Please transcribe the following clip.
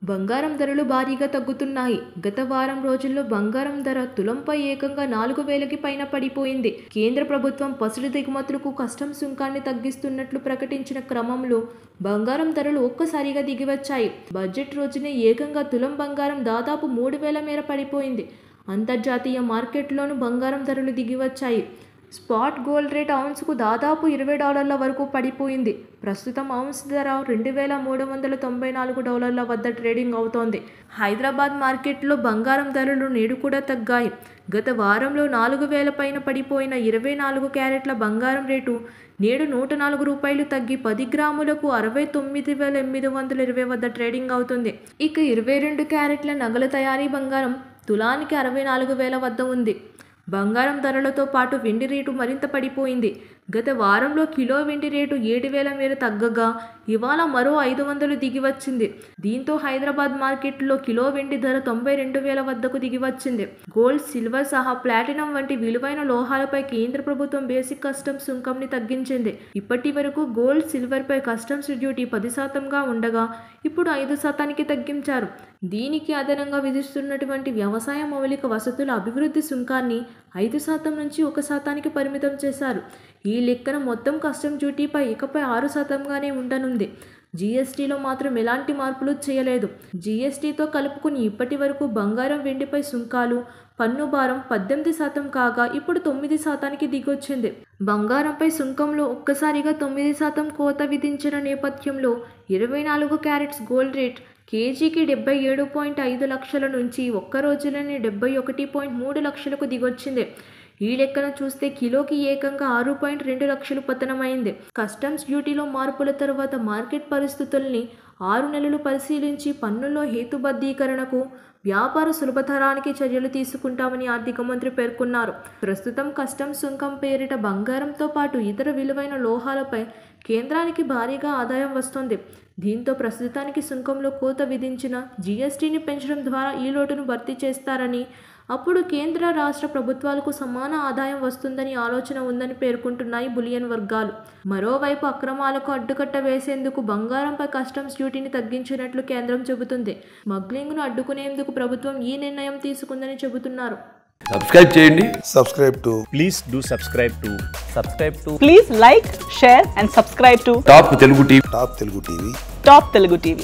బంగారం ధరలు భారీగా తగ్గుతున్నాయి. గత వారం రోజుల్లో బంగారం ధర తులంపై ఏకంగా 4,000కి పైన పడిపోయింది. కేంద్ర ప్రభుత్వం పసిడి దిగుమతులకు కస్టమ్స్ సుంకాన్ని తగ్గిస్తున్నట్లు ప్రకటించిన క్రమంలో బంగారం ధరలు ఒక్కసారిగా దిగివచ్చాయి. బడ్జెట్ రోజునే ఏకంగా తులం బంగారం దాదాపు 3,000 మేర పడిపోయింది. అంతర్జాతీయ మార్కెట్లోనూ బంగారం ధరలు దిగివచ్చాయి. స్పాట్ గోల్డ్ రేట్ ఔన్స్కు దాదాపు $20 వరకు పడిపోయింది. ప్రస్తుతం ఔన్స్ ధర $2,394 వద్ద ట్రేడింగ్ అవుతోంది. హైదరాబాద్ మార్కెట్లో బంగారం ధరలు నేడు కూడా తగ్గాయి. గత వారంలో 4,000 పైన పడిపోయిన 24 క్యారెట్ల బంగారం రేటు నేడు $104 తగ్గి 10 గ్రాములకు 69,820 వద్ద ట్రేడింగ్ అవుతుంది. ఇక 22 క్యారెట్ల నగల తయారీ బంగారం తులానికి 64,000 వద్ద ఉంది. బంగారం ధరలతో పాటు వెండి రేటు మరింత పడిపోయింది. గత వారంలో కిలో వెండి రేటు 7,000 మేర తగ్గగా ఇవాళ మరో 500 దిగివచ్చింది. దీంతో హైదరాబాద్ మార్కెట్లో కిలో వెండి ధర 92,000 వద్దకు దిగివచ్చింది. గోల్డ్, సిల్వర్ సహా ప్లాటినం వంటి విలువైన లోహాలపై కేంద్ర ప్రభుత్వం బేసిక్ కస్టమ్స్ సుంకంని తగ్గించింది. ఇప్పటి వరకు గోల్డ్, సిల్వర్పై కస్టమ్స్ డ్యూటీ 10%గా ఉండగా ఇప్పుడు 5%కి తగ్గించారు. దీనికి అదనంగా విధిస్తున్నటువంటి వ్యవసాయ మౌలిక వసతుల అభివృద్ధి సుంకాన్ని 5% నుంచి 1%కి పరిమితం చేశారు. ఈ లెక్కన మొత్తం కస్టమ్ డ్యూటీపై ఇకపై 6%గానే ఉండనుంది. జీఎస్టీలో మాత్రం ఎలాంటి మార్పులు చేయలేదు. జీఎస్టీతో కలుపుకుని ఇప్పటి వరకు బంగారం, వెండిపై సుంకాలు, పన్ను భారం 18% కాగా ఇప్పుడు 9%కి దిగొచ్చింది. బంగారంపై సుంకంలో ఒక్కసారిగా 9% కోత విధించిన నేపథ్యంలో 24 క్యారెట్స్ గోల్డ్ రేట్ కేజీకి 77.5 లక్షల నుంచి ఒక్క రోజులోనే 71.3 లక్షలకు దిగొచ్చింది. ఈ లెక్కన చూస్తే కిలోకి ఏకంగా 6.2 లక్షలు పతనమైంది. కస్టమ్స్ డ్యూటీలో మార్పుల తర్వాత మార్కెట్ పరిస్థితుల్ని 6 నెలలు పరిశీలించి పన్నుల్లో హేతుబద్ధీకరణకు, వ్యాపార సులభతరానికి చర్యలు తీసుకుంటామని ఆర్థిక మంత్రి పేర్కొన్నారు. ప్రస్తుతం కస్టమ్స్ సుంకం పేరిట బంగారంతో పాటు ఇతర విలువైన లోహాలపై కేంద్రానికి భారీగా ఆదాయం వస్తోంది. దీంతో ప్రస్తుతానికి సుంకంలో కోత విధించిన జీఎస్టీని పెంచడం ద్వారా ఈ లోటును భర్తీ చేస్తారని, అప్పుడు కేంద్ర, రాష్ట్ర ప్రభుత్వాలకు సమాన ఆదాయం వస్తుందని ఆలోచన ఉందని పేర్కొంటున్నాయి బులియన్ వర్గాలు. మరోవైపు అక్రమాలకు అడ్డుకట్ట వేసేందుకు బంగారంపై కస్టమ్స్ డ్యూటీని తగ్గించినట్లు కేంద్రం చెబుతుంది. స్మగ్లింగ్ను అడ్డుకునేందుకు ప్రభుత్వం ఈ నిర్ణయం తీసుకుందని చెబుతున్నారు. సబ్స్క్రైబ్ చేయండి. Please do subscribe to. Please like, share and subscribe to top Telugu TV. Top Telugu TV.